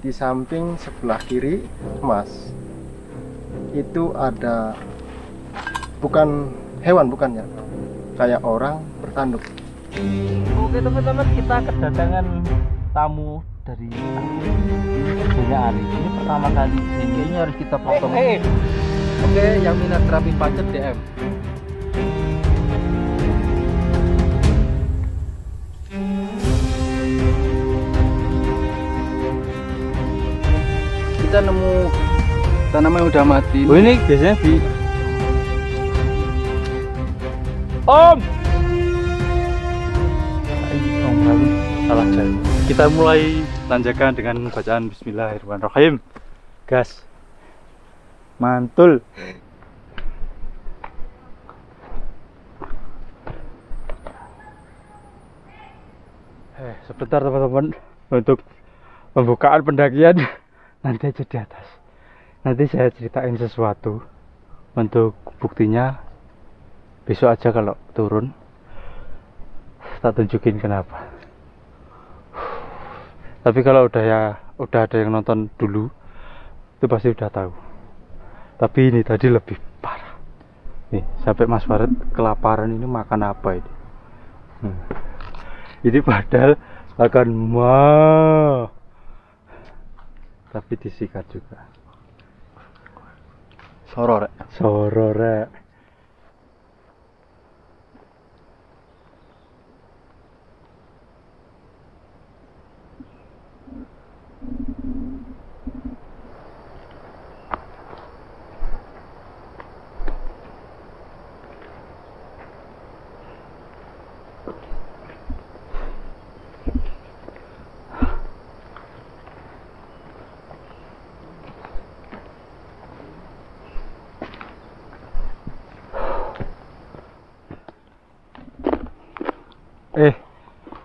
Di samping sebelah kiri Mas itu ada bukan hewan, bukan ya, kayak orang bertanduk. Oke teman-teman, kita kedatangan tamu dari Punya Ari. Ini pertama kali, ini harus kita potong. Oke, yang minat terapi pacet DM. Kita nemu tanaman udah mati. Oh, ini biasanya di Om salah jalan. Kita mulai tanjakan dengan bacaan Bismillahirrahmanirrahim. Gas. Mantul. Sebentar teman-teman, untuk pembukaan pendakian nanti aja di atas. Nanti saya ceritain sesuatu. Untuk buktinya besok aja kalau turun. Tak tunjukin kenapa. Tapi kalau udah ada yang nonton dulu, itu pasti udah tahu. Tapi ini tadi lebih parah. Nih, sampai Mas Farid kelaparan, ini makan apa ini? Ini padahal makan tapi disikat juga. Sorore.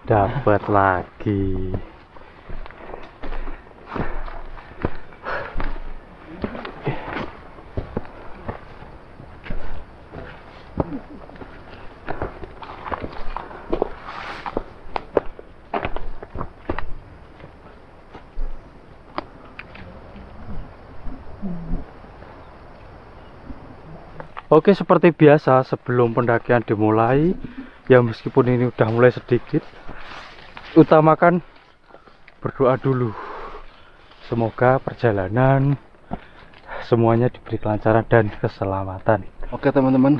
Dapat lagi. Oke, seperti biasa sebelum pendakian dimulai, ya meskipun ini udah mulai sedikit, utamakan berdoa dulu. Semoga perjalanan semuanya diberi kelancaran dan keselamatan. Oke teman-teman,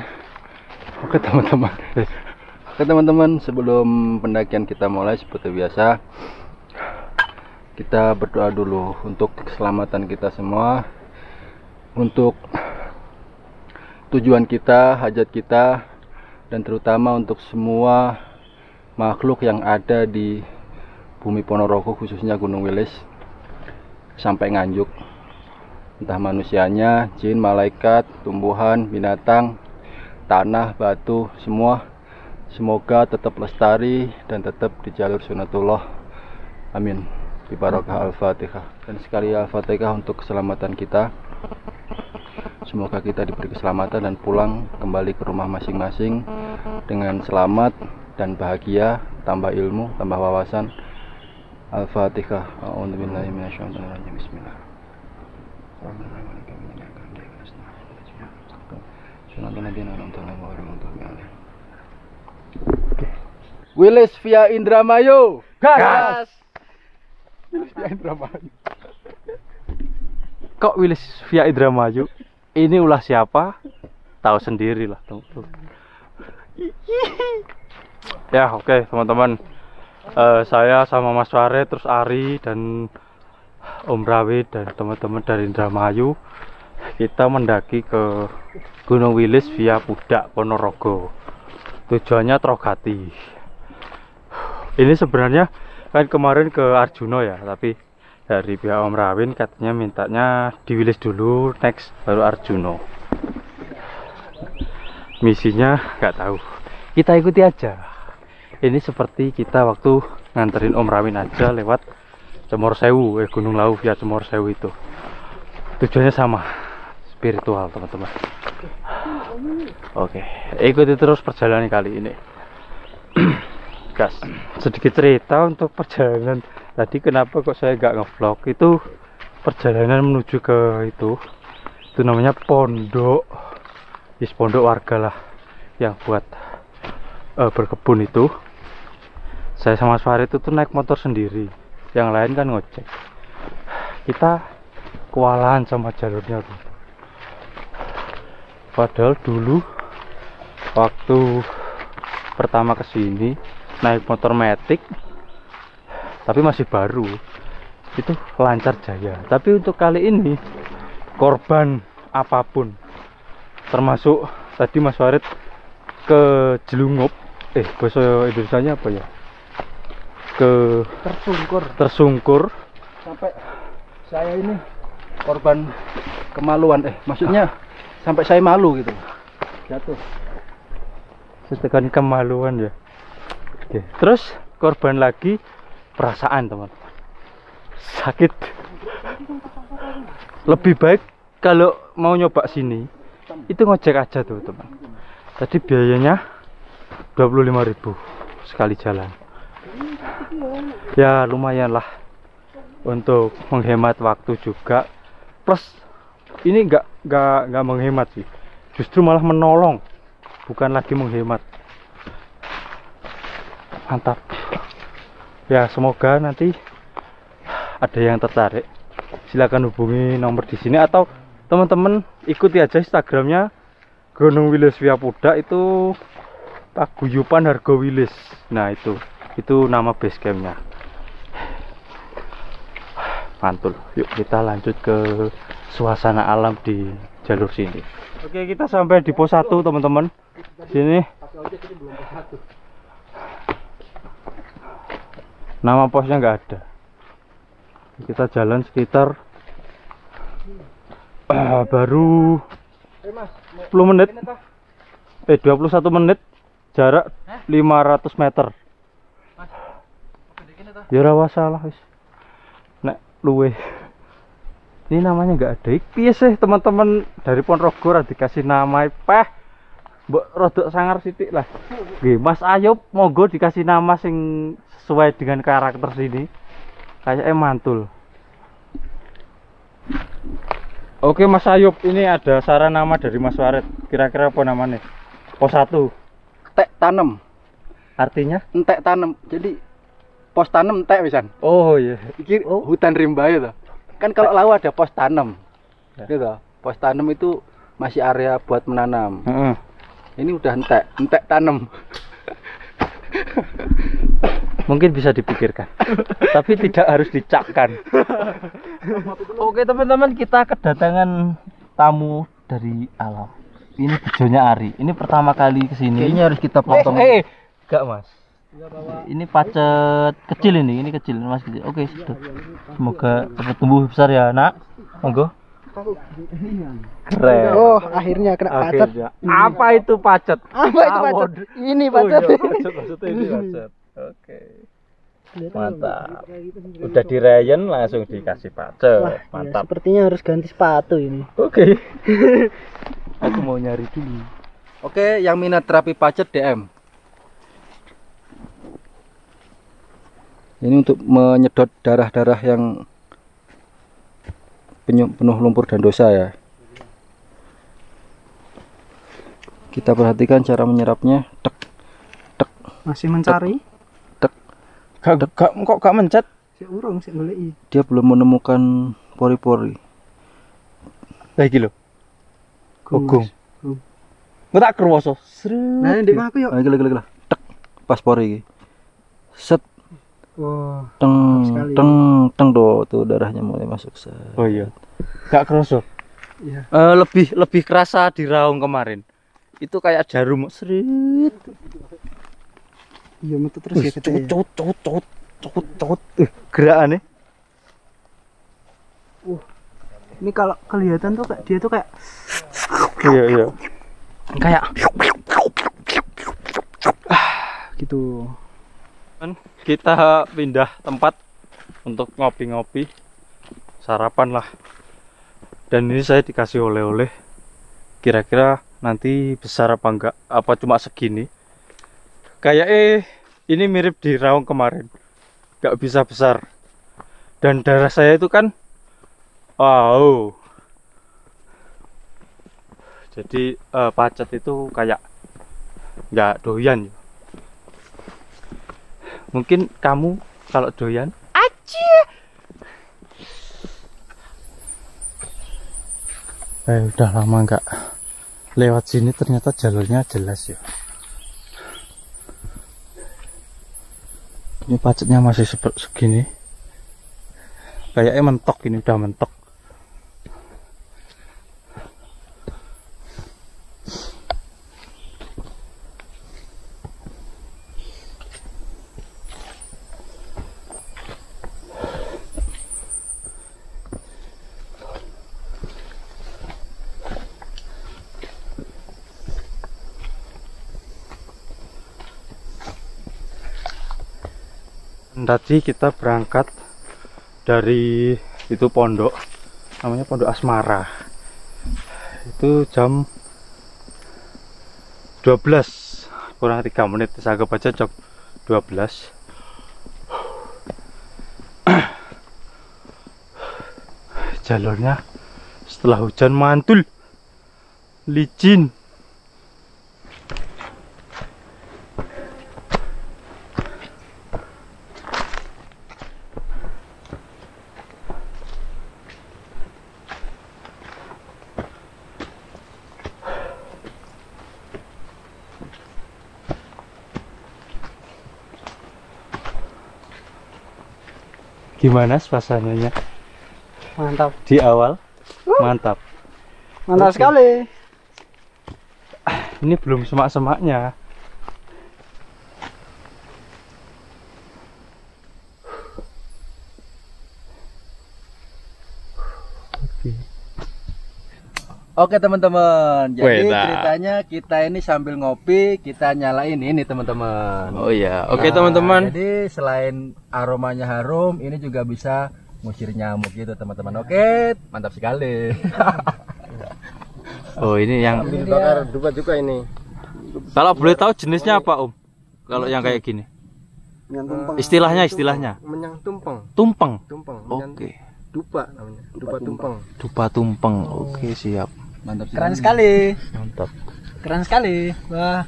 sebelum pendakian kita mulai, seperti biasa kita berdoa dulu untuk keselamatan kita semua, untuk tujuan kita, hajat kita, dan terutama untuk semua makhluk yang ada di bumi Ponorogo, khususnya Gunung Wilis sampai Nganjuk, entah manusianya, jin, malaikat, tumbuhan, binatang, tanah, batu, semua semoga tetap lestari dan tetap di jalur sunatullah. Amin. Di barokah Al-Fatihah. Dan sekali Al-Fatihah untuk keselamatan kita. Semoga kita diberi keselamatan dan pulang kembali ke rumah masing-masing dengan selamat dan bahagia, tambah ilmu, tambah wawasan. Al-Fatihah. A'udzubillahi minasyaitonirrajim. Bismillah. Wilis via Indramayu. Gas. Wilis via Indramayu. Kok Wilis via Indramayu? Ini ulah siapa? Tahu sendiri lah, teman-teman. Ya, oke, teman-teman. Saya sama Mas Farid, terus Ari dan Om Rawi dan teman-teman dari Indramayu, kita mendaki ke Gunung Wilis via Pudak Ponorogo. Tujuannya Trogati. Ini sebenarnya kan kemarin ke Arjuno ya, tapi dari pihak Om Rawin katanya mintanya di Wilis dulu, next baru Arjuno. Misinya nggak tahu, kita ikuti aja. Ini seperti kita waktu nganterin Om Rawin aja lewat Cemor Sewu, Gunung Lawu via Cemor Sewu itu. Tujuannya sama, spiritual teman-teman. Oke, ikuti terus perjalanan kali ini. Gas. Sedikit cerita untuk perjalanan Tadi kenapa kok saya nggak ngevlog? Itu perjalanan menuju ke itu namanya pondok, pondok warga lah yang buat berkebun itu. Saya sama Farid itu naik motor sendiri, yang lain kan ngojek. Kita kewalahan sama jalurnya tuh. Padahal dulu waktu pertama kesini naik motor metik, tapi masih baru, itu lancar jaya. Tapi untuk kali ini korban apapun, termasuk tadi Mas Farid ke Jelungup, bahasa Indonesianya apa ya, ke tersungkur Sampai saya ini korban kemaluan, maksudnya sampai saya malu gitu, jatuh. setekan kemaluan ya. Oke. Terus korban lagi perasaan teman-teman, sakit. Lebih baik kalau mau nyoba sini itu ngojek aja tuh teman. Tadi biayanya 25.000 sekali jalan. Ya lumayan lah untuk menghemat waktu juga. Plus ini nggak menghemat sih, justru malah menolong, bukan lagi menghemat. Mantap. Ya semoga nanti ada yang tertarik, silakan hubungi nomor di sini, atau teman-teman ikuti aja Instagramnya Gunung Wilis Via Pudak, itu Paguyuban Hargo Wilis. Nah itu nama base campnya. Mantul. Yuk kita lanjut ke suasana alam di jalur sini. Oke, kita sampai di pos 1 teman-teman. Sini nama posnya nggak ada. Kita jalan sekitar baru 10 menit 21 menit, jarak 500 meter. Ya rawa salah wis. Nek luwe. Ini namanya nggak ada. Piye sih teman-teman dari Ponorogo ra dikasih nama peh. Mbok rodok sangar sithik lah. Nggih, Mas Ayub monggo dikasih nama sing sesuai dengan karakter sini. Kayaknya mantul. Oke Mas Ayub, ini ada saran nama dari Mas Farid. Kira-kira apa namanya? Pos 1. Entek tanam, Artinya? entek tanam. Jadi pos tanam entek pisan. Oh iya. Iki hutan rimba itu. Kan kalau laut ada pos tanam. Ya. Gitu. Pos tanam itu masih area buat menanam. Heeh. Ini udah entek tanam. Mungkin bisa dipikirkan, tapi tidak harus dicapkan. Oke teman-teman, kita kedatangan tamu dari alam. Ini bejonya Ari. Ini pertama kali kesini. Kayaknya harus kita potong. Enggak mas. Ini pacet kecil ini kecil mas kecil. Oke sudah. Semoga cepat tumbuh besar ya nak. Monggo. Keren. Oh, akhirnya kena pacet. Akhirnya. Apa itu pacet? Apa itu pacet? Ini pacet. Oh, iya, pacet maksudnya ini pacet. Oke. Mantap. Udah dirayen langsung dikasih pacet. Wah, Mantap. ya, sepertinya harus ganti sepatu ini. Oke. Aku mau nyari dulu. Oke, yang minat terapi pacet DM. Ini untuk menyedot darah-darah yang penuh lumpur dan dosa ya. Kita perhatikan cara menyerapnya. Tek, tek. Masih mencari? Kok gak mencet? Si urung sik goleki. Dia belum menemukan pori-pori. Lagi lho. Gogong. Nggak tak kerwoso. Nah, ndek aku yuk. Lagi. Tek. Pas pori iki. Set. Wah, Teng, sekali. teng do tuh darahnya mulai masuk. Set. Oh iya. Gak kerwoso. Iya. Lebih kerasa di raung kemarin. Itu kayak jarum seret. Iya, metu terus ya kita ya. Cot. Gerakannya. Ini kalau kelihatan tuh kayak dia tuh kayak Iya. kayak gitu. Kita pindah tempat untuk ngopi-ngopi, sarapan lah. Dan ini saya dikasih oleh-oleh. Kira-kira nanti besar apa enggak? Apa cuma segini? Kayak ini mirip di raung kemarin. Gak bisa besar. Dan darah saya itu kan wow. Jadi pacet itu kayak nggak doyan. Mungkin kamu kalau doyan aja. Udah lama nggak lewat sini, ternyata jalurnya jelas ya. Ini pacetnya masih segini. Kayaknya mentok, ini udah mentok. Tadi kita berangkat dari itu pondok, namanya Pondok Asmara. Itu jam 12 kurang 3 menit, saya anggap aja jam 12. Jalurnya setelah hujan mantul, licin. Gimana suasananya Mantap. di awal? Mantap. Mantap sekali. Ini belum semak-semaknya. Oke teman-teman, jadi Weda. ceritanya kita ini sambil ngopi, kita nyalain ini teman-teman. Oh iya, oke Nah, teman-teman. Jadi selain aromanya harum, ini juga bisa ngusir nyamuk gitu teman-teman. Oke, mantap sekali. Oh ini yang Dibakar dupa juga ini. kalau boleh tahu jenisnya apa Om? Kalau yang kayak gini, istilahnya Menyang tumpeng. tumpeng. Menyang Oke, dupa namanya. Dupa tumpeng. dupa tumpeng. Oke siap, Mantap Keren sekali. mantap. Keren sekali. Wah,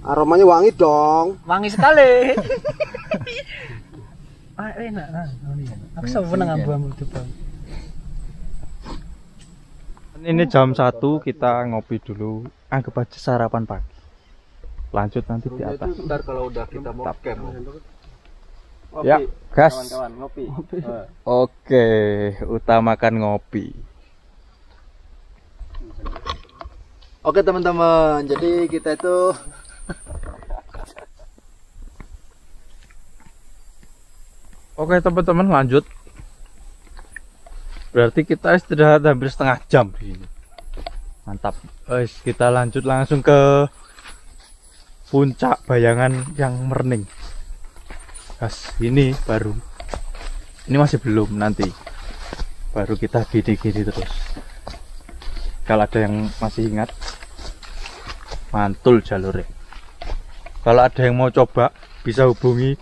Aromanya wangi dong. wangi sekali. Enak. Aku seneng ambu-ambu itu, Bang. Ini jam 1 kita ngopi dulu, anggap aja sarapan pagi. Lanjut nanti di atas. Ntar kalau udah kita mau camp. Ya, gas. Kawan-kawan ngopi. Oke, utamakan ngopi. Oke teman-teman, jadi kita itu Oke teman-teman, lanjut. Berarti kita istirahat hampir setengah jam di sini. Mantap. Guys, kita lanjut langsung ke puncak bayangan yang merning. Gas, ini baru. Ini masih belum, nanti baru kita gini-gini terus. Kalau ada yang masih ingat, mantul jalurnya. Kalau ada yang mau coba, bisa hubungi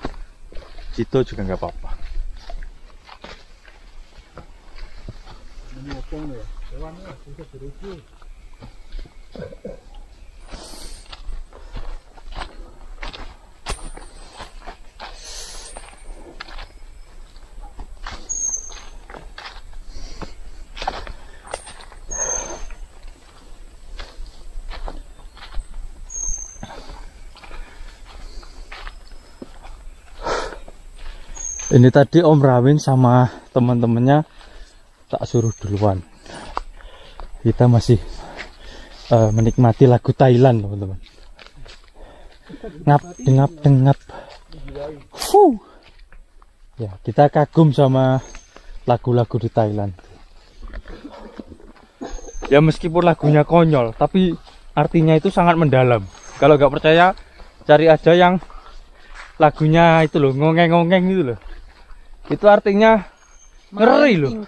Cito juga nggak apa-apa. Ini tadi Om Rawin sama teman-temannya tak suruh duluan. Kita masih menikmati lagu Thailand, teman-teman. Ngap. Ya, kita kagum sama lagu-lagu di Thailand. Ya meskipun lagunya konyol, tapi artinya itu sangat mendalam. Kalau nggak percaya, cari aja yang lagunya itu loh, ngongeng-ngongeng gitu loh. Itu artinya ngeri loh.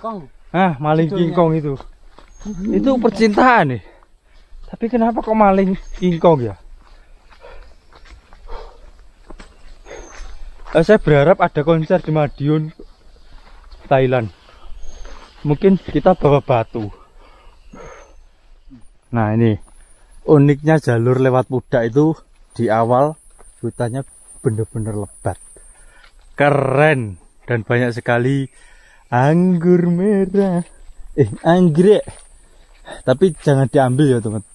Maling kingkong itu. Itu percintaan nih. Tapi kenapa kok maling kingkong ya? Saya berharap ada konser di Madiun Thailand. Mungkin kita bawa batu. Nah ini uniknya jalur lewat Pudak itu, di awal hutannya bener-bener lebat, keren, dan banyak sekali anggur merah, anggrek. Tapi jangan diambil ya teman,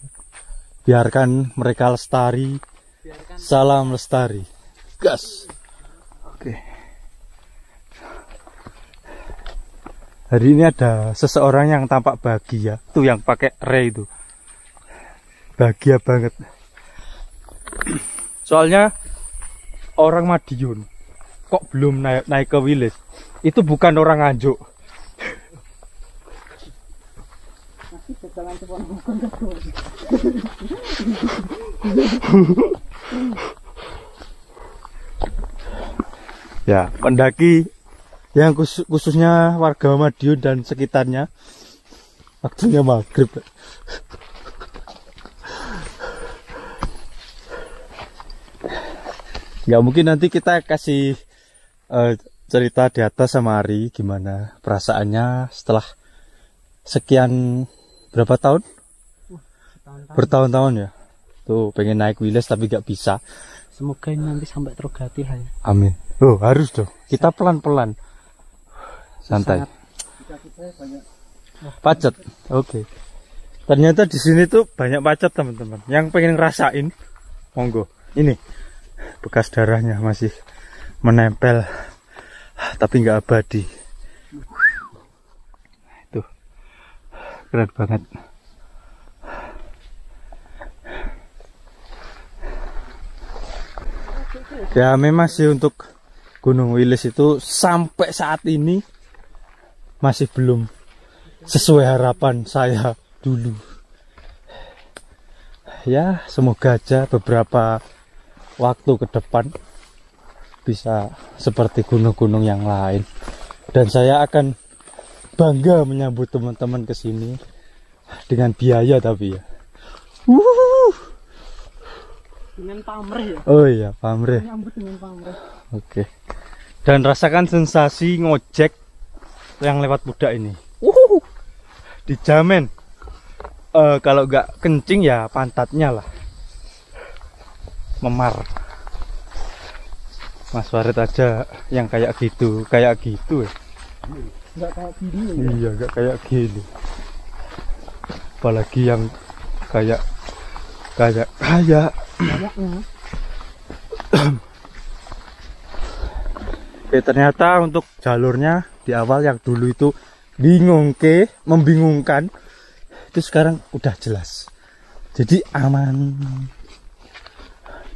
biarkan mereka lestari. Salam lestari, gas. Oke. Hari ini ada seseorang yang tampak bahagia, tuh yang pakai re itu. Bahagia banget. Soalnya orang Madiun kok belum naik ke Wilis. Itu bukan orang Nganjuk. Ya, pendaki yang khususnya warga Madiun dan sekitarnya, waktunya maghrib. Nggak mungkin nanti kita kasih cerita di atas sama Ari gimana perasaannya setelah sekian berapa tahun? Bertahun-tahun ya. Tuh pengen naik Wilis tapi nggak bisa. Semoga ini nanti sampai terobati lah ya. Amin. Oh harus dong. Kita pelan-pelan. Santai. Pacet. Oke. Ternyata di sini tuh banyak pacet teman-teman. Yang pengen ngerasain, monggo. Ini bekas darahnya masih menempel, tapi nggak abadi. Itu keren banget. Ya memang sih untuk Gunung Wilis itu sampai saat ini masih belum sesuai harapan saya dulu. Ya semoga aja beberapa waktu ke depan bisa seperti gunung-gunung yang lain, dan saya akan bangga menyambut teman-teman ke sini dengan biaya tapi ya. Dengan pamrih ya. Oh iya, pamrih. Menyambut dengan pamrih. Oke. Dan rasakan sensasi ngojek yang lewat Pudak ini. Dijamin. Kalau nggak kencing ya pantatnya lah memar. Mas Farid aja yang kayak gitu ya. Nggak kayak gini ya. Iya, nggak kayak gini. Apalagi yang kayak Banyaknya. Oke, ternyata untuk jalurnya di awal yang dulu itu membingungkan, itu sekarang udah jelas. Jadi aman.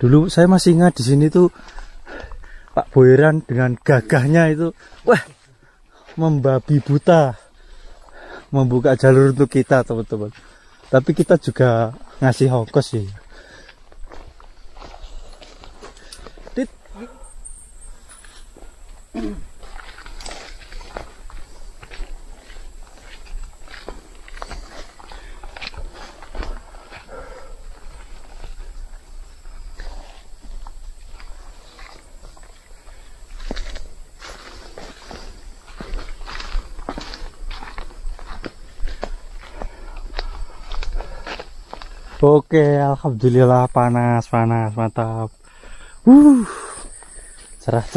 Dulu saya masih ingat di sini tuh Pak Boyran dengan gagahnya itu, wah, membabi buta, membuka jalur untuk kita teman-teman. Tapi kita juga ngasih ongkos sih. Oke, alhamdulillah panas, mantap. Cerah. Ini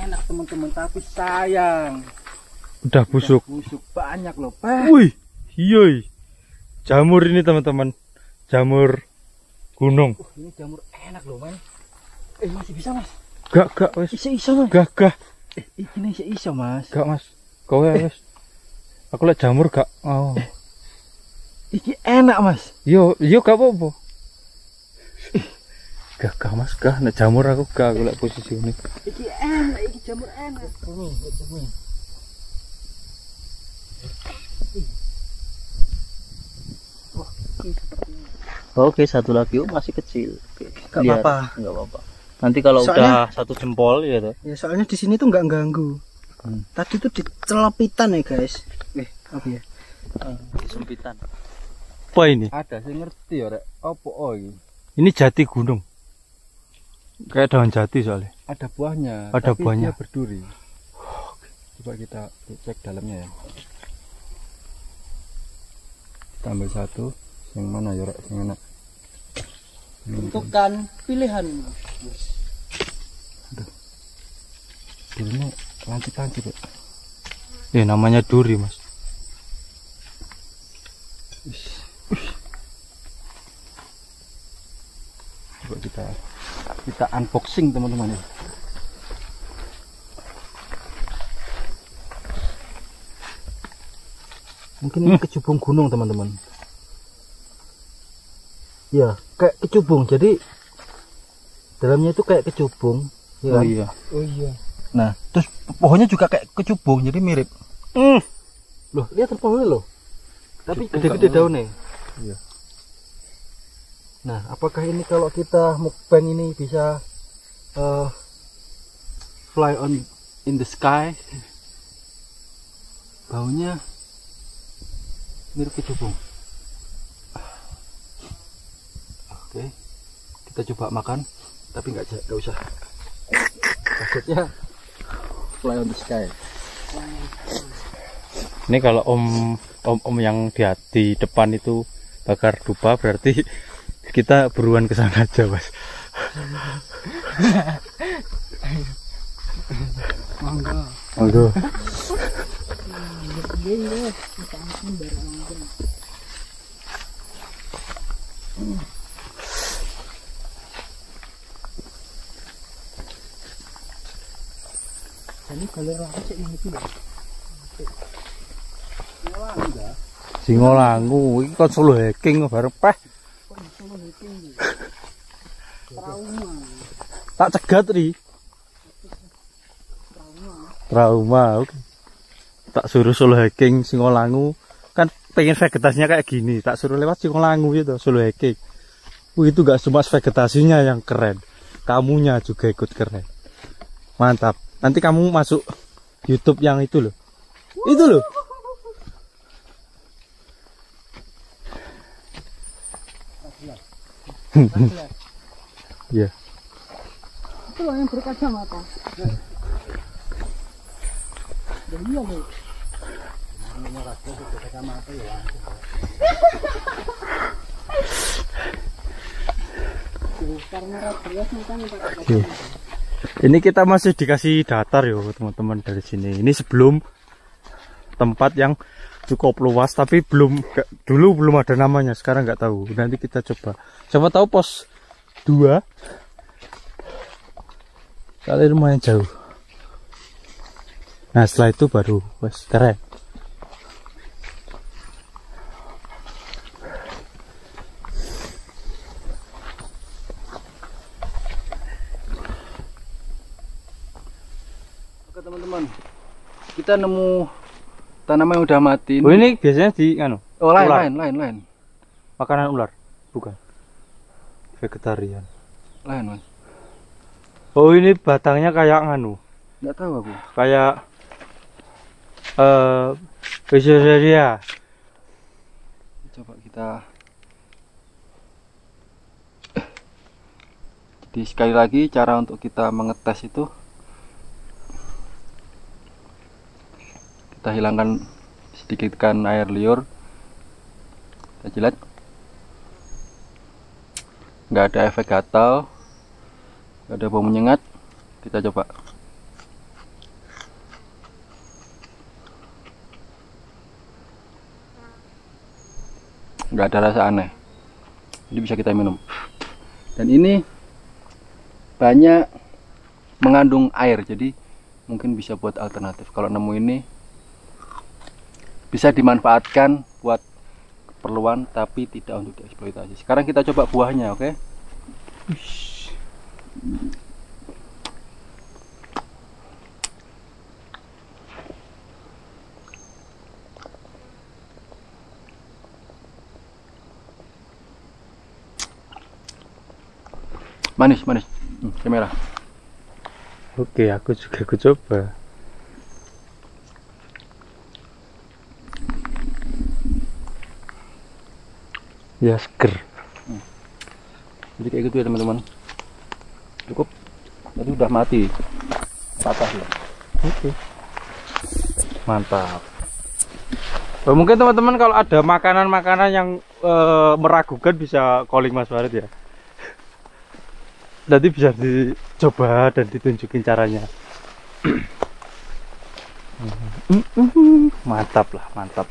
enak teman-teman, tapi sayang. Udah busuk. Busuk banyak loh, Wih, hiyoi. Jamur ini teman-teman, jamur gunung. Ini jamur enak loh, man. Masih bisa, Mas? Gak, wes. Iso, Mas. Gak. Ini iso, Mas. Gak, Mas. Kau ya, wes. Aku liat jamur gak. Oh. Iki enak, Mas. Yo, gak apa-apa. Gak, Mas. Gak, nek jamur aku liat posisi ini. Iki enak, iki jamur enak. Oke, satu lagi masih kecil. Oke, Gak apa-apa. Nggak apa-apa. Nanti kalau Soalnya- udah 1 jempol ya tuh. Ya soalnya di sini tuh nggak ganggu. Tadi tuh dicelepitan ya guys. Apa ya? Sempitan. Apa ini? Ada sih ngerti ya rek. Apa ini? Ini jati gunung. Kayak daun jati soalnya. Ada buahnya. Ada tapi buahnya. Dia berduri. Coba kita cek dalamnya ya. Kita ambil satu. Yang mana ya rek? Yang enak. Tentukan pilihan. Durinya lancip-lancip ya. Namanya duri mas. Coba kita unboxing teman-teman ya. Mungkin ini kecubung gunung teman-teman. Ya, kayak kecubung. Jadi dalamnya itu kayak kecubung. Ya kan? iya. Oh iya. Nah, terus pohonnya juga kayak kecubung, jadi mirip. Loh, lihat pohonnya loh. Tapi gede-gede daunnya. Iya. Nah, apakah ini kalau kita mukbang ini bisa fly on in the sky? Baunya mirip kecubung. Oke, kita coba makan, tapi nggak usah. Maksudnya fly on the sky. Ini kalau om yang di depan itu bakar dupa, berarti kita buruan ke sana aja mas. Monggo. Ini kalau aku cek yang itu loh. Singolangu iki kon solo hacking bareng peh. Tak cegat ri. Trauma. Oke. Tak suruh solo hacking Singolangu, kan pengen vegetasinya kayak gini, tak suruh lewat Singolangu gitu, solo hacking. Itu gak cuma vegetasinya yang keren, kamunya juga ikut keren. Mantap. Nanti kamu masuk YouTube yang itu loh. Itu loh. Iya. Itu loh yang berkacamata. Dan iya loh. Oke. Ini kita masih dikasih datar yo teman-teman dari sini. Ini sebelum tempat yang cukup luas, tapi dulu belum ada namanya. Sekarang nggak tahu. Nanti kita coba. Siapa tahu pos 2 kali lumayan jauh. Nah setelah itu baru wes keren. Oke teman-teman, kita nemu tanaman yang udah mati. Oh ini biasanya di anu. Oh ular. lain. Makanan ular, bukan vegetarian. Lain mas. Oh ini batangnya kayak anu, Nggak tahu aku. kayak Vegetarian. Coba kita. Jadi sekali lagi cara untuk kita mengetes itu, kita hilangkan sedikitkan air liur, kita jilat, nggak ada efek gatal, nggak ada bau menyengat. Kita coba. Nggak ada rasa aneh, jadi bisa kita minum. Dan ini banyak mengandung air, jadi mungkin bisa buat alternatif. Kalau nemu ini bisa dimanfaatkan buat keperluan, tapi tidak untuk dieksploitasi. Sekarang kita coba buahnya, oke? Manis. Kamera. Oke, aku juga coba. Ya seger. Jadi kayak gitu ya teman-teman. Cukup. Tadi udah mati. Patah ya. Oke. Mantap. Mungkin teman-teman kalau ada makanan-makanan yang meragukan bisa calling Mas Farid ya. Nanti bisa dicoba dan ditunjukin caranya. Mantap lah, mantap.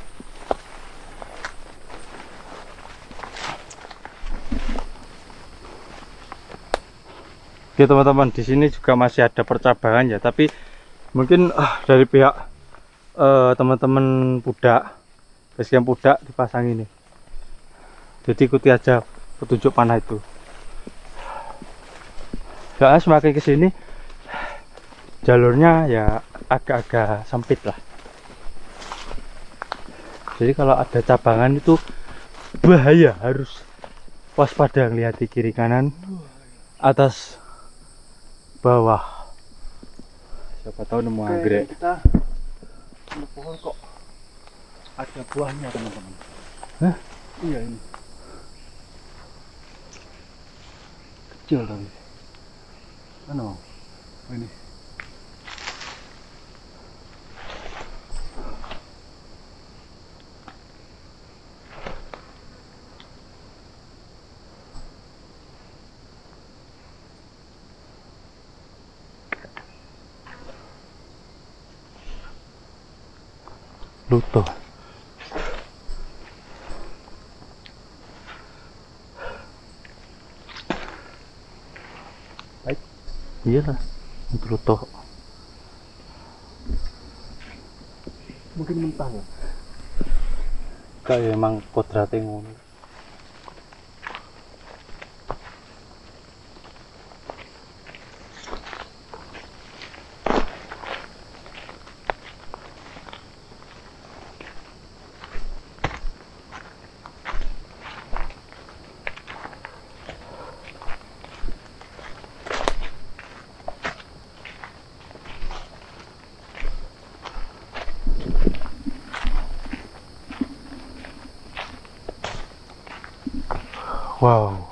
Oke teman-teman, di sini juga masih ada percabangan ya, tapi mungkin dari pihak teman-teman Pudak, basecamp Pudak dipasang ini. Jadi ikuti aja petunjuk panah itu. Ya, semakin ke sini jalurnya ya agak-agak sempit lah. Jadi kalau ada cabangan itu bahaya, harus waspada ngelihat di kiri kanan, atas bawah. Siapa tahu nemu anggrek. Kita pohon kok ada buahnya teman-teman. Hah? Iya ini. Kecil tapi. Mana? Oh, ini. Luto. Baik. Iya lah, itu luto. Mungkin mentah ya. Kayak emang kodratnya ngono. Wow,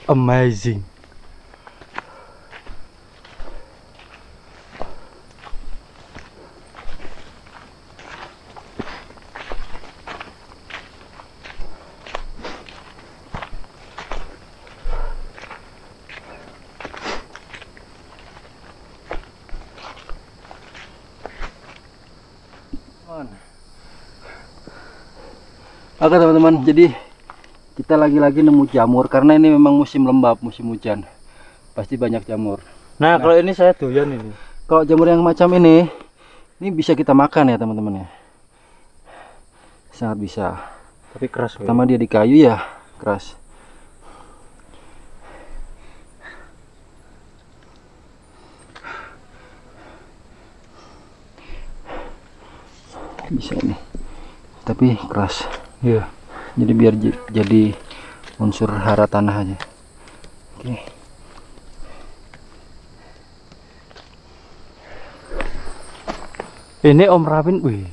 amazing. Oke teman-teman, jadi kita lagi-lagi nemu jamur karena ini memang musim lembab, musim hujan. Pasti banyak jamur. Nah, kalau ini saya doyan ini. Kalau jamur yang macam ini bisa kita makan ya teman-teman ya. Sangat bisa. Tapi keras. Pertama dia di kayu ya, keras. Bisa nih. Tapi keras. Iya. Jadi biar jadi unsur hara tanah aja. Oke. Ini Om Rawin, wih,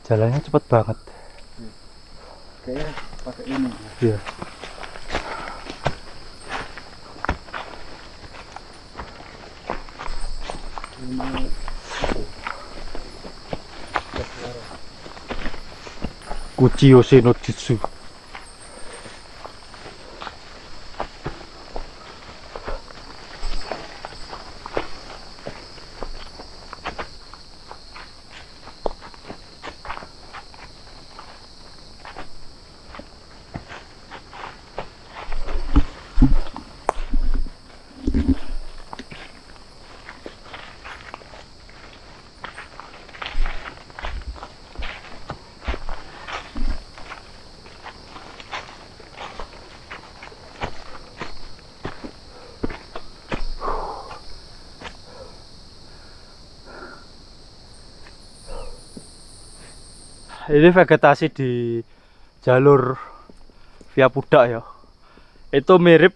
jalannya cepet banget. Kayaknya pakai ini. Iya. Kuchiyose no Jutsu. Ini vegetasi di jalur via Pudak ya. Itu mirip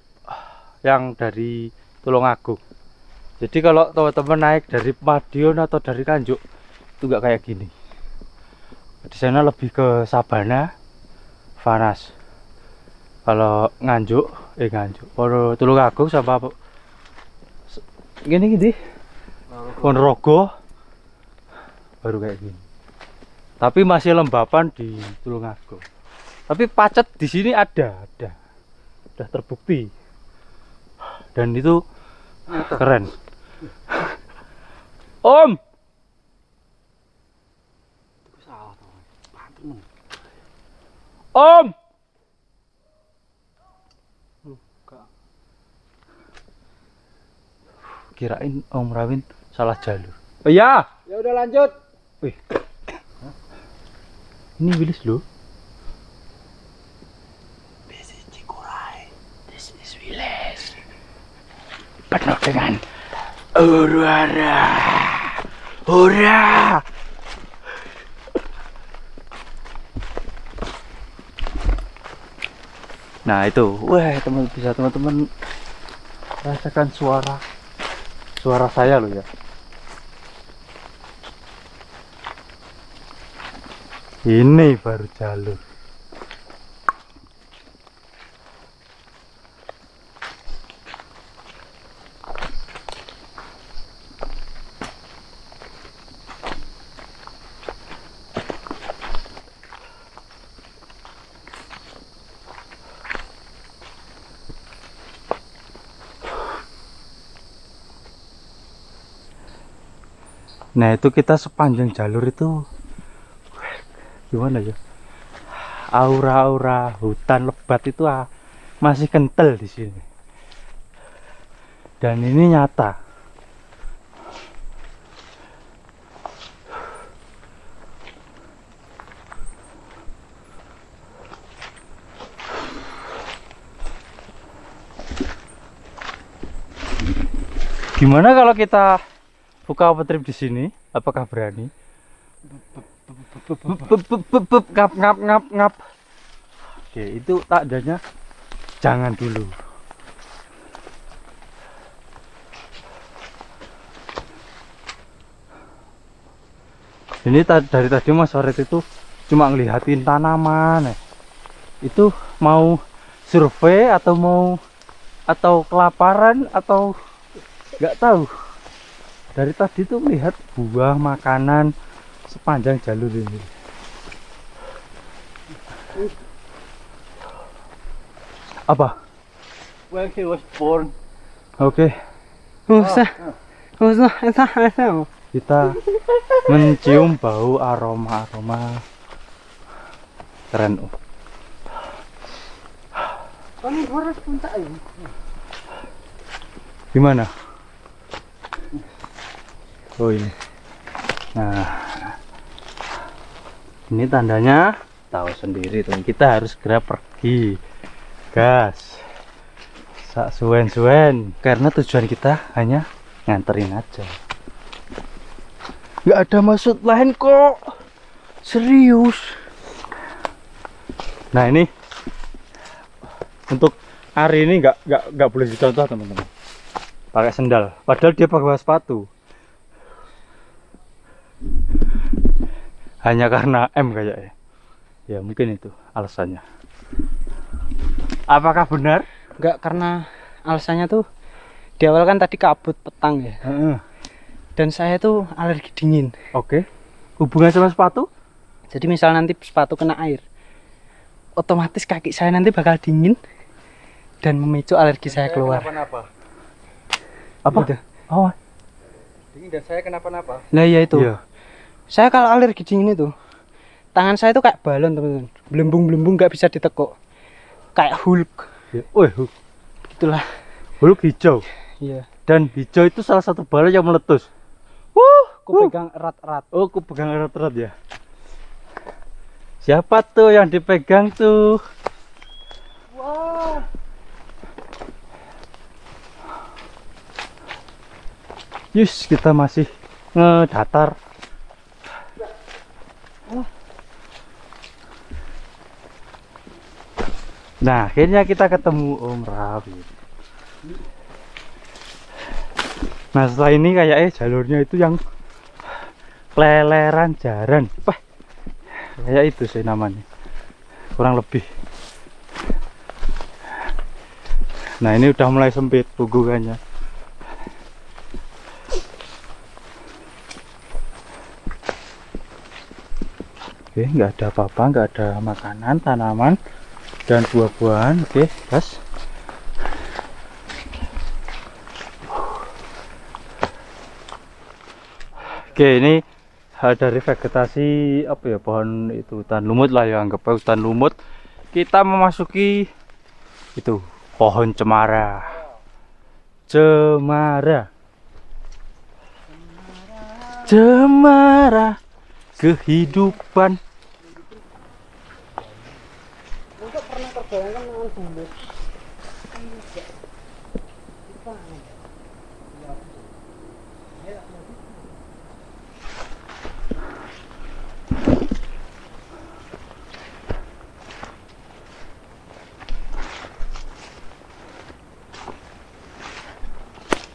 yang dari Tulungagung. Jadi kalau teman-teman naik dari Madiun atau dari Kanjuk itu nggak kayak gini. Di sana lebih ke sabana, panas. Kalau Nganjuk, kalau Tulungagung sama gini, Ponorogo baru kayak gini. Tapi masih lembapan di Tulungagung. Tapi pacet di sini ada, udah terbukti. Dan itu keren. Om. Om. Kirain Om Rawin salah jalur. Oh iya. Ya udah lanjut. Wih. Ini Wilis loh. This is Cikuray. This is Wilis. Penuh dengan hura. Hura. Nah itu, wah teman-teman rasakan suara saya loh ya. Ini baru jalur. Nah itu kita sepanjang jalur itu gimana ya, aura-aura hutan lebat itu masih kental di sini, dan ini nyata. Gimana kalau kita buka trip di sini? Apakah berani? Ngap. Oke, itu tandanya jangan dulu. Ini dari tadi Mas Farid itu cuma ngelihatin tanaman. Itu mau survei atau kelaparan atau nggak tahu. Dari tadi tuh melihat buah makanan sepanjang jalur ini. Apa? When he was born. Oke. Usah. Kita mencium bau aroma keren. Gimana? Oh ini. Nah, ini tandanya tahu sendiri tuh, kita harus segera pergi, gas, sak suwen karena tujuan kita hanya nganterin aja, nggak ada maksud lain kok, serius. Nah ini untuk hari ini nggak boleh dicontoh teman-teman, pakai sendal, padahal dia pakai sepatu. Hanya karena M kayaknya. Ya mungkin itu alasannya. Apakah benar? Enggak, karena alasannya tuh di awal kan tadi kabut petang ya. Dan saya tuh alergi dingin. Oke. Hubungan sama sepatu? Jadi misal nanti sepatu kena air, otomatis kaki saya nanti bakal dingin dan memicu alergi saya keluar. Kenapa-napa? Apa? Gitu. Oh. Dingin dan saya kenapa-napa? Nah iya itu. Iya. Saya kalau alergi dingin itu, tangan saya tuh kayak balon teman-teman, belembung nggak bisa ditekuk, kayak Hulk. Ya. Wih, Itulah. Hulk hijau. Iya. Dan hijau itu salah satu balon yang meletus. Aku pegang erat-erat. Oh, aku pegang erat-erat ya. Siapa tuh yang dipegang tuh? Wah. Yus, kita masih ngedatar. Nah, akhirnya kita ketemu Om Rawin. Nah setelah ini kayaknya jalurnya itu yang Kleleran Jaran. Wah, kayak itu sih namanya, kurang lebih. Nah ini udah mulai sempit hubungannya. Oke, nggak ada apa-apa, nggak ada makanan, tanaman, dan buah-buahan. Oke, gas. Oke, ini dari vegetasi apa ya, pohon itu hutan lumut lah ya, anggap hutan lumut. Kita memasuki itu pohon cemara. Cemara. Cemara kehidupan. Untuk pernah terbayangkan dengan bulut.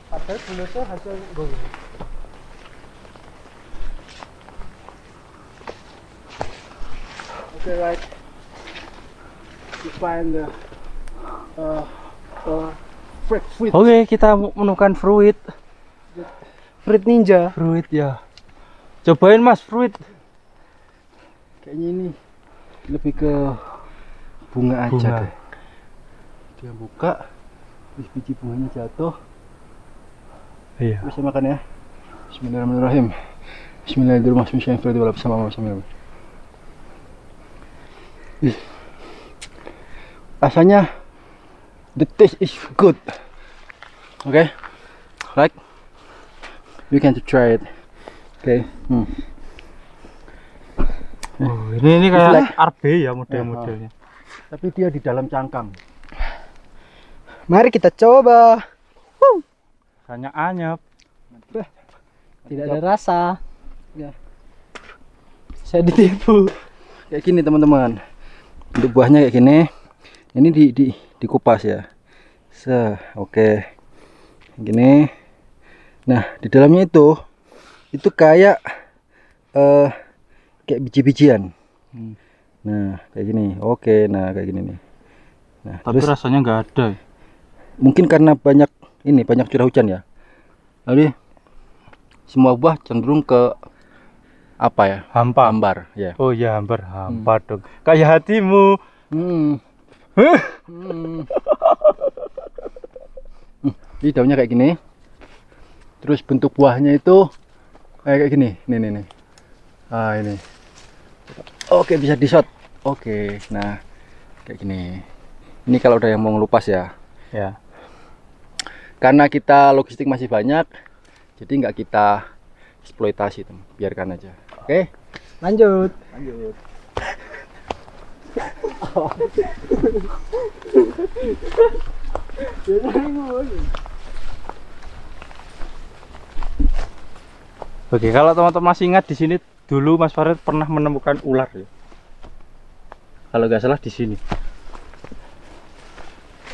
Padahal bulutnya hasil gue. Okay, right. You find the fruit. Oke, kita menemukan fruit. Fruit ninja. Fruit ya. Cobain Mas, fruit. Kayaknya ini lebih ke bunga aja Bunga. deh. Dia buka, terus biji bunganya jatuh. Iya. Bisa makan ya. Bismillahirrahmanirrahim. Bismillahirrahmanirrahim. Rasanya the taste is good. Okay, like you can try it. Okay. Oh, ini kayak like- RB ya model-modelnya. Tapi dia di dalam cangkang. Mari kita coba. Hanya anyep. Tidak ada rasa. Ya. Saya ditipu. Kayak gini teman-teman. Untuk buahnya kayak gini. Ini dikupas ya. Oke. Gini. Nah, di dalamnya itu kayak kayak biji-bijian. Nah, kayak gini. Oke, nah kayak gini nih. Nah, Tapi terus rasanya nggak ada. mungkin karena banyak curah hujan ya. Jadi semua buah cenderung ke apa ya? Hampa. Hambar, ya. Oh iya, hampa dong. Kayak hatimu. Jadi daunnya kayak gini. Terus bentuk buahnya itu kayak gini. Nih. Ah, ini. Oke, bisa di shot. Oke. Nah, kayak gini. Ini kalau udah yang mau ngelupas ya. Ya. Karena kita logistik masih banyak, jadi nggak kita eksploitasi, teman. Biarkan aja. Oke. Lanjut. Oke, kalau teman-teman masih ingat di sini dulu Mas Farid pernah menemukan ular ya. Kalau nggak salah di sini.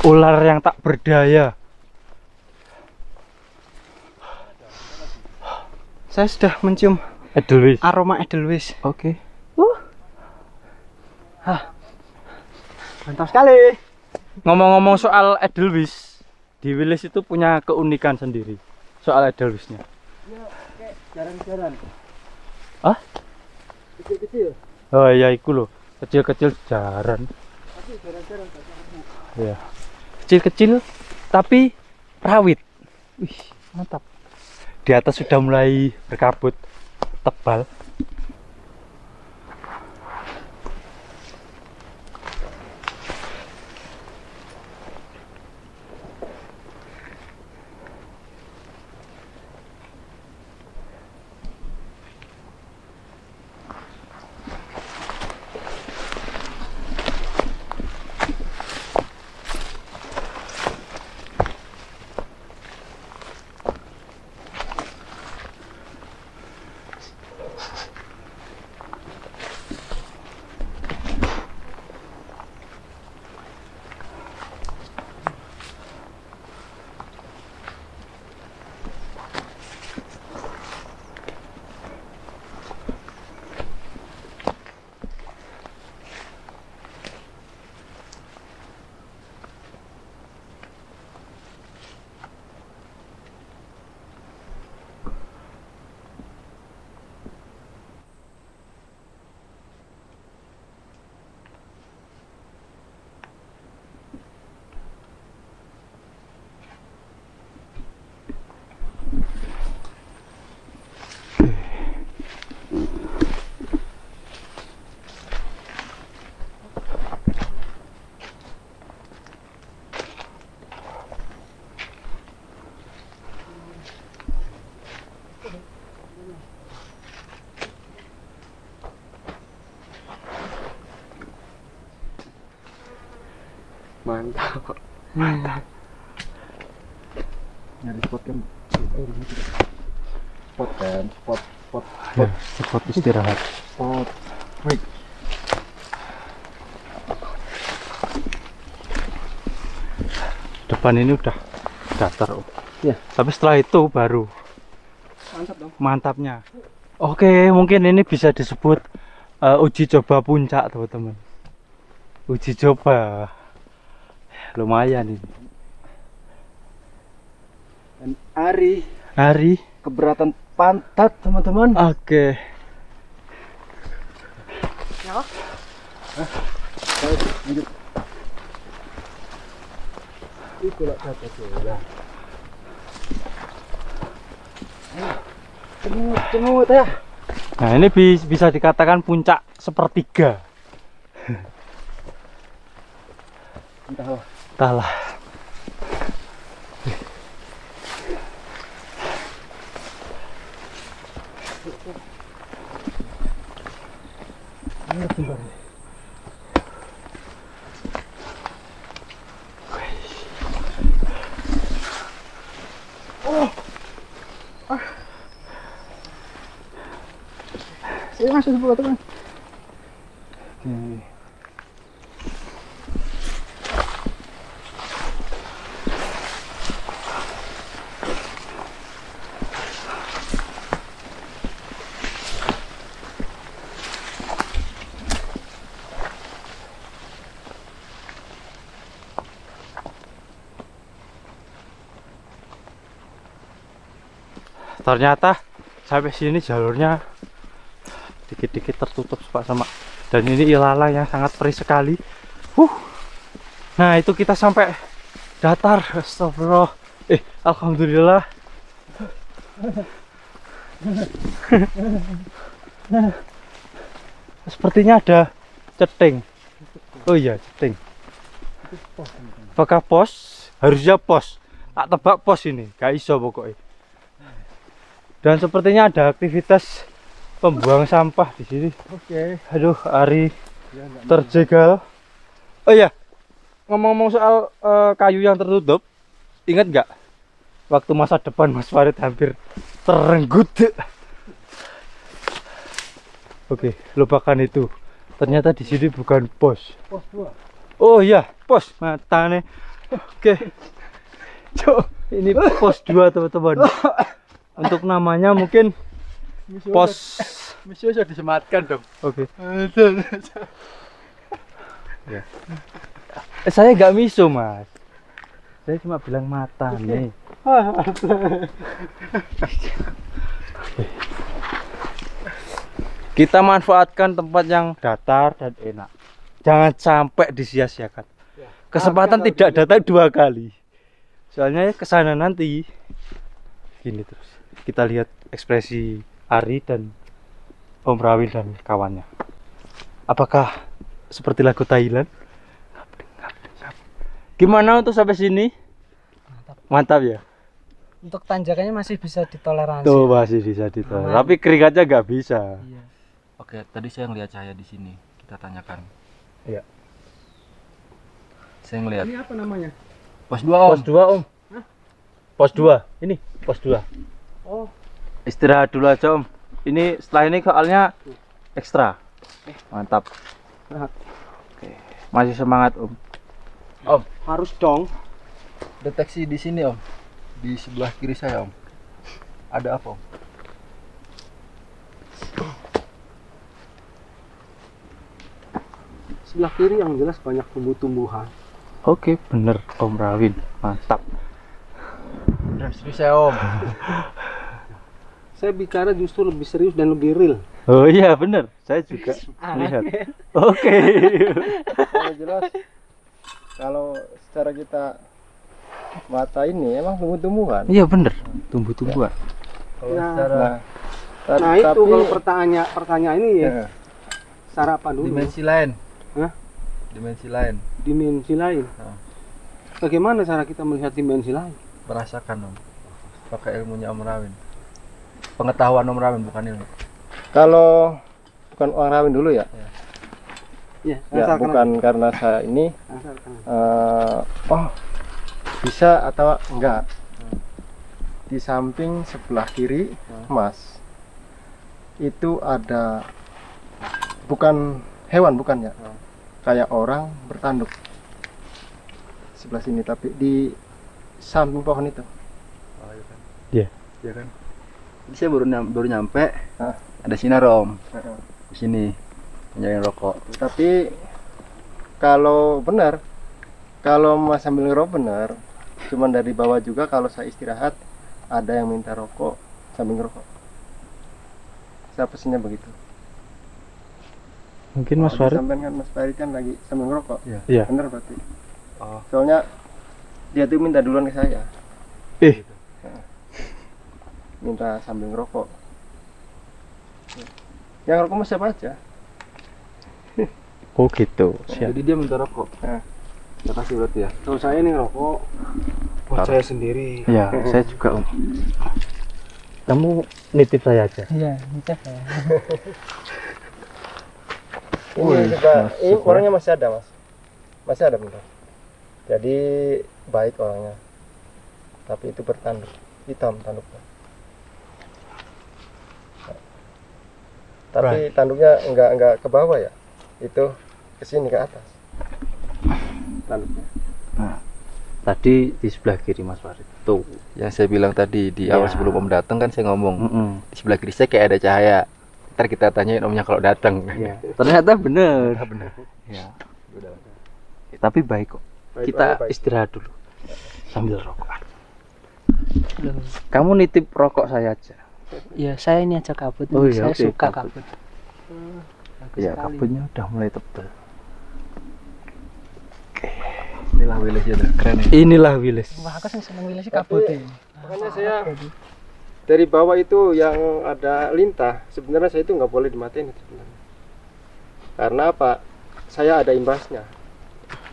Ular yang tak berdaya. Saya sudah mencium Edelweiss. aroma Edelweiss. Oke. Mantap sekali. Ngomong-ngomong soal Edelweiss, di Wilis itu punya keunikan sendiri soal Edelweissnya. Jaran-jaran. Ah? Kecil-kecil. Oh iya, iku loh, kecil-kecil jaran. Tapi jaran-jaran Ya. Kecil-kecil tapi rawit. Wih, mantap. Di atas sudah mulai berkabut tebal. Mantap. Nyari spot kan. Spot kan, spot Ya, spot istirahat. spot. Wait. Depan ini udah datar, Om. Ya. Tapi setelah itu baru Mantap dong. mantapnya. Oke, mungkin ini bisa disebut uji coba puncak, teman-teman. Uji coba. Lumayan ini. Dan Ari Hari. keberatan pantat, teman-teman. Oke. Ya. Lanjut. Itu lah kata lah. Cengut ya. Nah, ini bisa dikatakan puncak sepertiga. Entahlah. Entahlah. Saya masuk sebelah teman. Ternyata sampai sini jalurnya dikit-dikit tertutup Pak sama, dan ini ilalang yang sangat perih sekali. Nah, itu kita sampai datar. Astagfirullah. Alhamdulillah. Sepertinya ada ceting. Oh iya, ceting. Apakah pos? Harusnya pos. Tak tebak pos ini, gak iso pokoknya. Dan sepertinya ada aktivitas pembuang sampah di sini. Oke. Aduh, Ari terjegal. Oh iya, ngomong-ngomong soal kayu yang tertutup, ingat nggak waktu masa depan Mas Farid hampir terenggut? Oke, lupakan itu. Ternyata di sini bukan pos. Pos 2. Oh iya, pos matane. Oke. Cok, ini pos 2, teman-teman. Untuk namanya mungkin pos. Misi sudah disematkan dong. Oke. Ya. Saya nggak miso, Mas. Saya cuma bilang mata nih. Kita manfaatkan tempat yang datar dan enak. Jangan sampai disia-siakan. Kesempatan tidak datang 2 kali. Soalnya kesana nanti gini terus. Kita lihat ekspresi Ari dan Om Rawil dan kawannya. Apakah seperti lagu Thailand? Gimana untuk sampai sini? Mantap ya? Untuk tanjakannya masih bisa ditoleransi. Tuh masih bisa ditolak. Aman. Tapi keringatnya nggak bisa. Iya. Oke, tadi saya ngelihat cahaya di sini. Kita tanyakan. Iya. Saya ngelihat Ini apa namanya? pos 2, Om. Pos 2, Om. Pos 2. Ini pos 2. Oh, Istirahat dulu aja, Om. Ini setelah ini soalnya ekstra. Mantap. Oke. Masih semangat, Om. Om, harus dong. deteksi di sini, Om. Di sebelah kiri saya, Om. Ada apa, Om? Sebelah kiri yang jelas banyak tumbuh-tumbuhan. Oke, bener, Om Rawin. Mantap. Udah serius saya, Om. Saya bicara justru lebih serius dan lebih real. Oh iya, bener. Saya juga lihat. Oke. Yang jelas kalau secara kita mata ini emang tumbuh-tumbuhan. Iya, bener. Tumbuh-tumbuhan. Kalau Nah, secara Nah itu kalau pertanyaan ini ya, ya, cara apa dulu? dimensi lain. Hah? Dimensi lain. Dimensi lain. Nah. Bagaimana cara kita melihat dimensi lain? Merasakan, Om. Pakai ilmunya Om Rawin. Pengetahuan Om Rawin, bukan ilmu. Kalau bukan Om Rawin dulu ya. Ya, Ya, asalkan bukan karena saya ini asalkan. oh bisa atau enggak. Di samping sebelah kiri Mas itu ada bukan hewan, bukan ya, kayak orang bertanduk sebelah sini, tapi di samping pohon itu. Iya. Ya kan. Jadi saya baru nyampe. Hah? Ada sinar om di sini nyalain rokok. Tapi kalau benar, kalau Mas sambil ngerokok benar, cuman dari bawah juga kalau saya istirahat ada yang minta rokok sambil ngerokok. Saya pesennya begitu. Mungkin Mas Farid. Sampai kan Mas Farid kan lagi sambil ngerokok. Iya. Benar berarti. Oh. Soalnya dia tuh minta duluan ke saya. Eh, Minta sambil ngerokok. Yang ngerokok mah siapa aja. oh gitu. Siap. Jadi dia minta rokok. Nah. Ya kasih berarti ya. Kalau saya nih ngerokok buat saya sendiri. Ya, saya juga om. Kamu nitip saya aja. Iya, nikah ya. Ini juga, ini orangnya masih ada Mas. Masih ada bentar. Jadi baik orangnya. Tapi itu bertanduk, hitam tanduknya. Tapi tanduknya enggak ke bawah ya. Itu ke sini ke atas. Tanduknya. Tadi di sebelah kiri Mas Farid. Tuh. Yang saya bilang tadi di awal Ya. sebelum om datang kan saya ngomong Mm-mm. di sebelah kiri saya kayak ada cahaya. Ntar kita tanyain omnya kalau datang. Iya. Ternyata bener. Benar. Ya. Tapi baik kok. Baik, Kita orangnya baik. istirahat dulu sambil rokokan. Loh, Kamu nitip rokok saya aja. ya saya ini aja kabut. Oh iya, saya oke, suka kabut. kabut. Bagus Ya, sekali. kabutnya udah mulai tebal. Inilah Wilis ya, keren ya. Inilah Wilis. Wah, aku sih seneng milih sih kabut ya. Makanya saya dari bawah itu yang ada lintah, sebenarnya saya itu nggak boleh dimatiin itu sebenarnya. Karena apa? Saya ada imbasnya.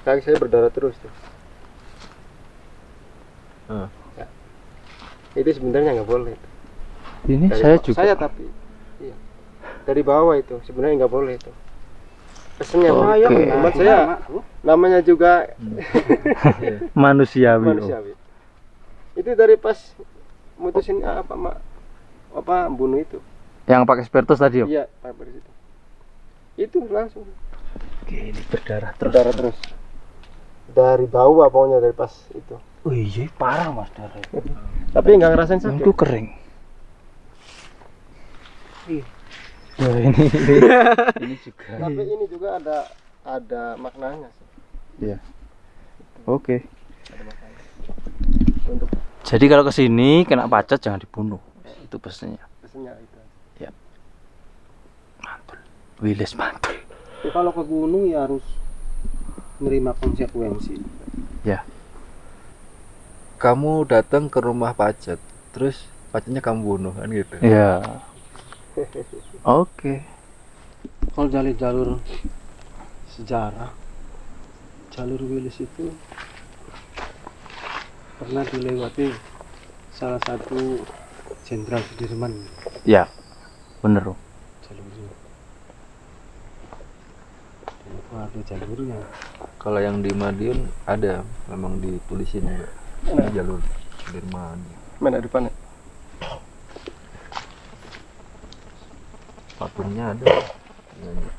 Kaki saya berdarah terus tuh. Ya. Itu sebenarnya nggak boleh. Ini Dari saya bawah- juga. Saya tapi iya. Dari bawah itu sebenarnya nggak boleh itu. Pesennya Oke. saya, cuma saya namanya juga Manusiawi. Om. manusiawi. Itu dari pas mutusin apa bunuh itu. Yang pakai spiritus tadi, Om. Iya, Pak dari situ. Itu langsung Oke, ini berdarah terus. berdarah terus. Dari bawah pokoknya dari pas itu. Oh iya, parah Mas darah. Tapi nggak ngerasain sakit. Itu kering. Ya, ini juga. Tapi ini juga ada maknanya sih. Iya. Oke. Ada maknanya. Untuk Jadi kalau ke sini kena pacet jangan dibunuh. Itu pesannya. pesennya itu. Mantul. Wilis mantul. Tapi kalau ke gunung ya harus menerima konsekuensi. Ya. Kamu datang ke rumah Pacet, terus Pacetnya kamu bunuh kan gitu. Ya. Oke. Kalau jalur sejarah, jalur Wilis itu pernah dilewati salah satu jenderal Sudirman. Ya. Bener, Om. Jalurnya itu ada jalurnya. Kalau yang di Madiun ada memang ditulisin juga. Ini jalur Sudirman. Mana depannya? Patungnya ada. Iya.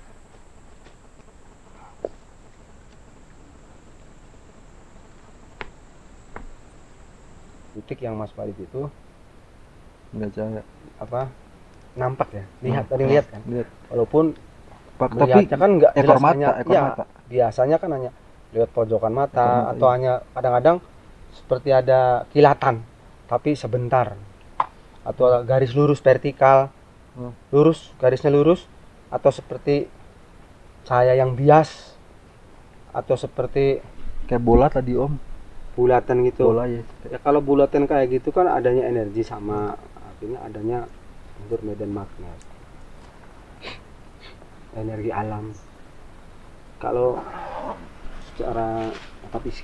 Titik yang Mas Farid itu Enggak cahaya. apa nampak ya, tadi lihat kan, Lihat. walaupun Tapi melihatnya kan nggak ekor jelas, mata, hanya, ekor ya, mata. biasanya kan hanya lihat pojokan mata, Ekor mata, atau hanya kadang-kadang seperti ada kilatan tapi sebentar, atau garis lurus vertikal, lurus, garisnya lurus, atau seperti cahaya yang bias, atau seperti kayak bola tadi Om. bulatan gitu. Bola ya. Ya kalau bulatan kayak gitu kan adanya energi sama, artinya adanya unsur medan magnet, energi alam. Kalau secara metafisik,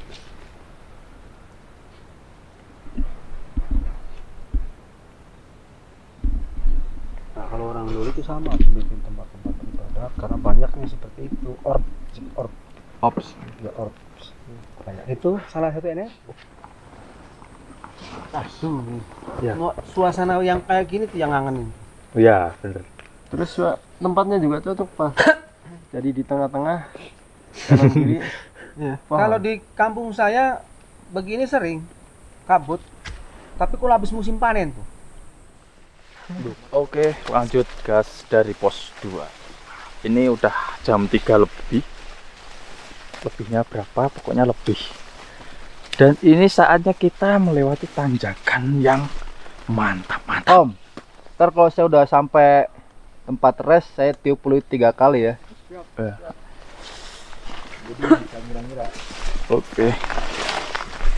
nah kalau orang dulu itu sama bikin tempat-tempat Ada, karena banyaknya seperti itu. Orbs. Ya, orbs. Banyak. Itu salah satu ini. Ya. Mau suasana yang kayak gini tuh yang ngangenin. Ya, bener. Terus tempatnya juga cocok Pak. Jadi di tengah-tengah kanan kiri. Ya. Paham. Kalau di kampung saya begini sering kabut. Tapi kalau habis musim panen tuh. Oke, lanjut gas dari pos 2. Ini udah jam 3 lebih. Lebihnya berapa? Pokoknya lebih. Dan ini saatnya kita melewati tanjakan yang mantap-mantap. Om, ntar kalau saya udah sampai tempat rest, saya tiup peluit 3 kali ya. Oke.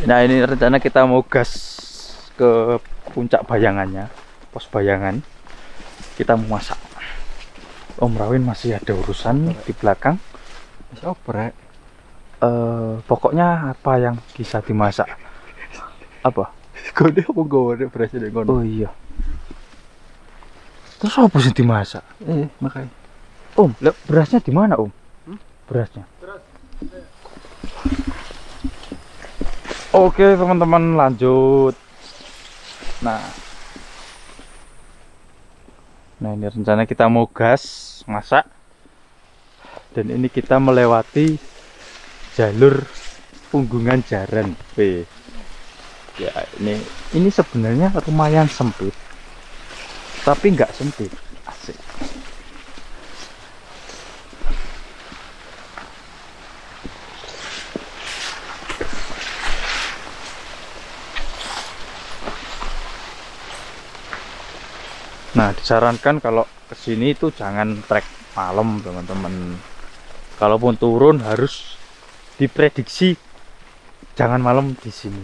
Nah, ini rencana kita mau gas ke puncak bayangannya, pos bayangan. Kita mau masak. Om Rawin masih ada urusan di belakang. Masih oprek. Pokoknya apa yang bisa dimasak? Apa? Gede apa gede berasnya dari Oh iya. Terus apa sih dimasak? Makanya. Om, berasnya di mana Om? Berasnya? Oke teman-teman, lanjut. Nah ini rencana kita mau gas masak. Dan ini kita melewati jalur Punggungan Jaran B. Ya, ini sebenarnya lumayan sempit, tapi nggak sempit, asik. Nah, disarankan kalau kesini itu jangan trek malam teman-teman. Kalaupun turun harus diprediksi jangan malam di sini.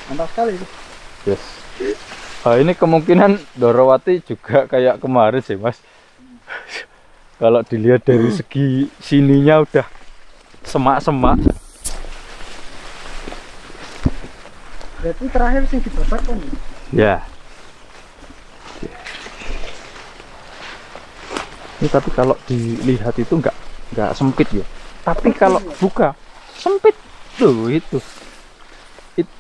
Mantap sekali itu. Yes. Ini kemungkinan Dorowati juga kayak kemarin sih Mas. Kalau dilihat dari segi sininya udah semak-semak. Berarti terakhir sih dibakar kan? Ya. Ini tapi kalau dilihat itu nggak sempit ya. Tapi kalau buka sempit tuh itu.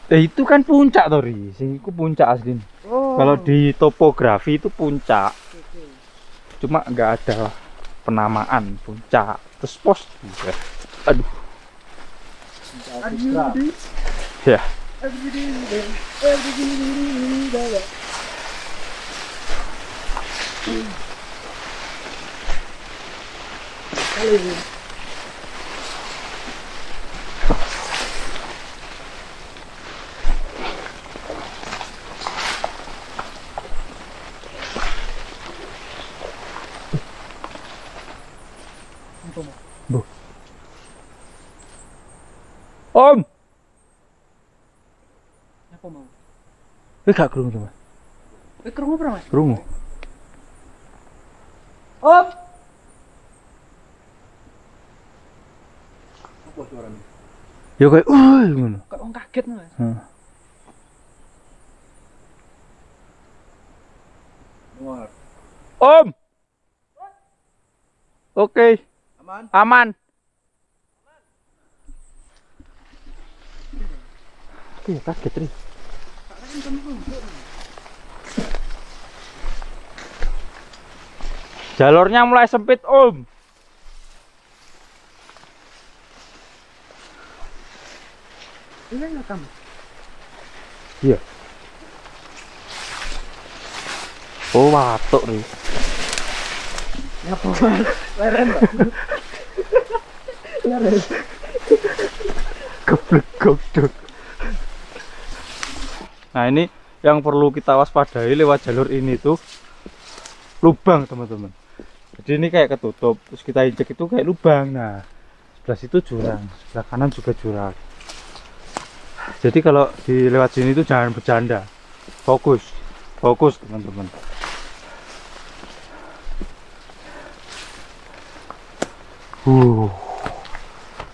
Itu kan puncak Tori. Sing itu puncak asli. Oh. Kalau di topografi itu puncak. Cuma nggak ada penamaan puncak. Terus pos juga. Aduh. Ya. Om. Apa mau? Gak kerungu coba. Kerungu berapa Mas? Kerungu. Om. Apa suaranya? Ya kayak ngono. Kok orang kaget Mas? Muar. Om. Oke. Aman. Aman. Iya kaget Ri. Jalurnya mulai sempit Om. Ini nggak kamu? Iya. Oh watuk Ri. Ngapa Mas? Leren Pak. Leren. Geblek godok. Nah ini yang perlu kita waspadai lewat jalur ini tuh lubang teman-teman. Jadi ini kayak ketutup, terus kita injek itu kayak lubang. Nah sebelah situ jurang, sebelah kanan juga jurang. Jadi kalau di lewat sini tuh jangan bercanda, fokus teman-teman.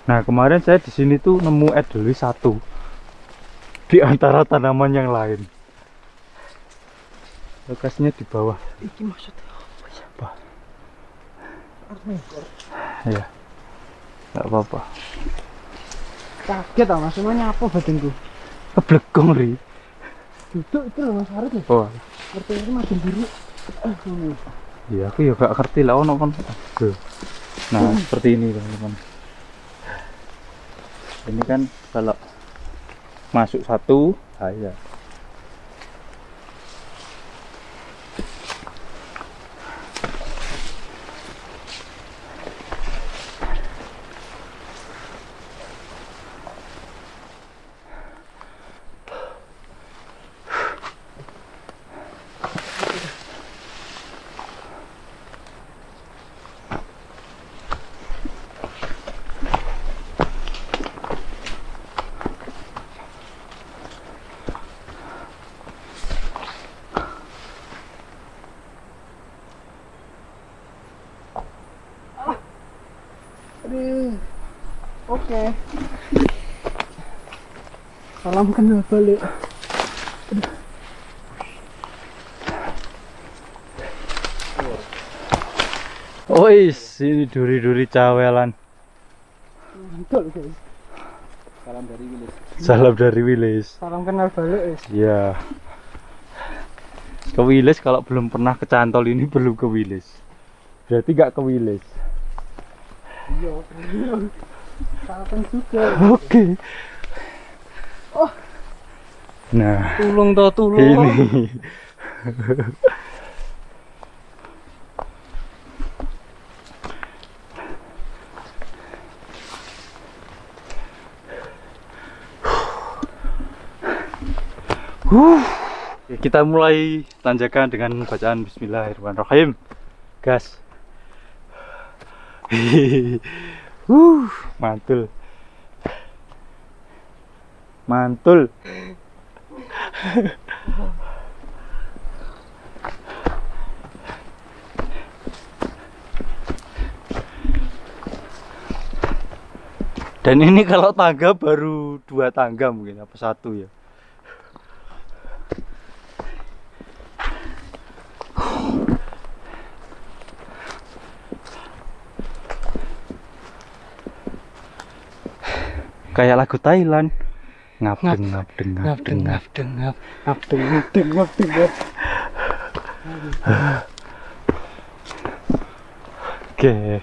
Nah kemarin saya di sini tuh nemu edelis satu di antara tanaman yang lain. Lokasinya di bawah. Iki maksudnya apa ya? Apa? Ya. Enggak apa-apa. Kaget ah, maksudnya apa batinku? Keblekong ri. Duduk itu loh Mas Farid ya. Oh. Artinya ini makin biru. Iya, aku ya gak ngerti lah ono kan. Tuh. Nah, seperti ini teman-teman. Ini kan kalau masuk satu, bahaya. Aduh. Oke. Salam kenal balik. Ois, ini duri-duri cawelan. Mantul guys. Salam dari Wilis. Salam dari Wilis. Salam kenal balik guys. Ya. Ke Wilis kalau belum pernah ke Cantol ini belum ke Wilis. Berarti gak ke Wilis. Iya, salam juga. Oke. Oh. Nah, Tulung toh tulung. ini. Oke, kita mulai tanjakan dengan bacaan Bismillahirrahmanirrahim. Gas. Mantul. Mantul. Dan ini kalau tangga baru 2 tangga mungkin, apa 1 ya. Kayak lagu Thailand. Ngabdeng ngabdeng ngabdeng ngabdeng. Ngabdeng. Oke.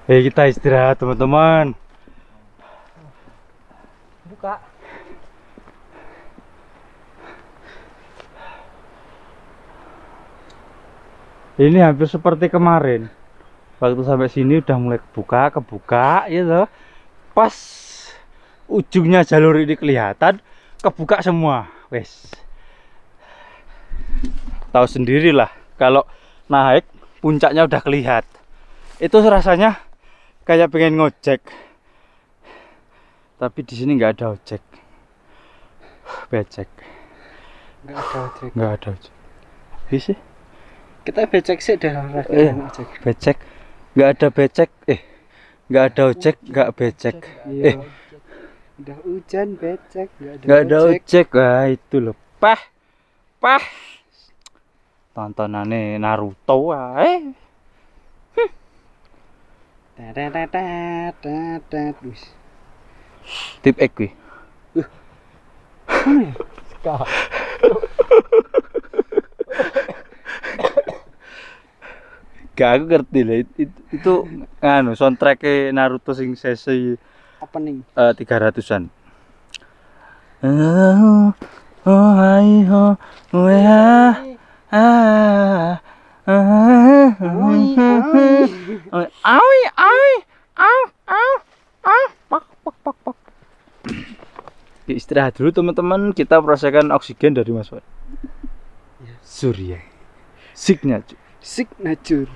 Kita istirahat teman-teman. Buka. Ini hampir seperti kemarin. Waktu sampai sini udah mulai kebuka gitu. Pas ujungnya jalur ini kelihatan, kebuka semua. Wes. Tahu sendirilah kalau naik puncaknya udah kelihatan. Itu rasanya kayak pengen ngojek. Tapi di sini nggak ada ojek. Becek. Enggak ada ojek. Nggak ada ojek. Bisa? Kita becek sih dah ojek. Becek. Nggak ada becek. Nggak ada ojek, nggak becek. Iya. Udah hujan becek, Nggak ada ojek. Wah, itu loh. Pah. Tontonannya Naruto wae. Wis. Tip X kuwi. Gak aku ngerti lah itu nganu soundtrack Naruto sing sesi Apa nih? 300-an. Oh hai ho wea pak. Istirahat dulu teman-teman, kita merasakan oksigen dari Mas Wan. Surya Signature.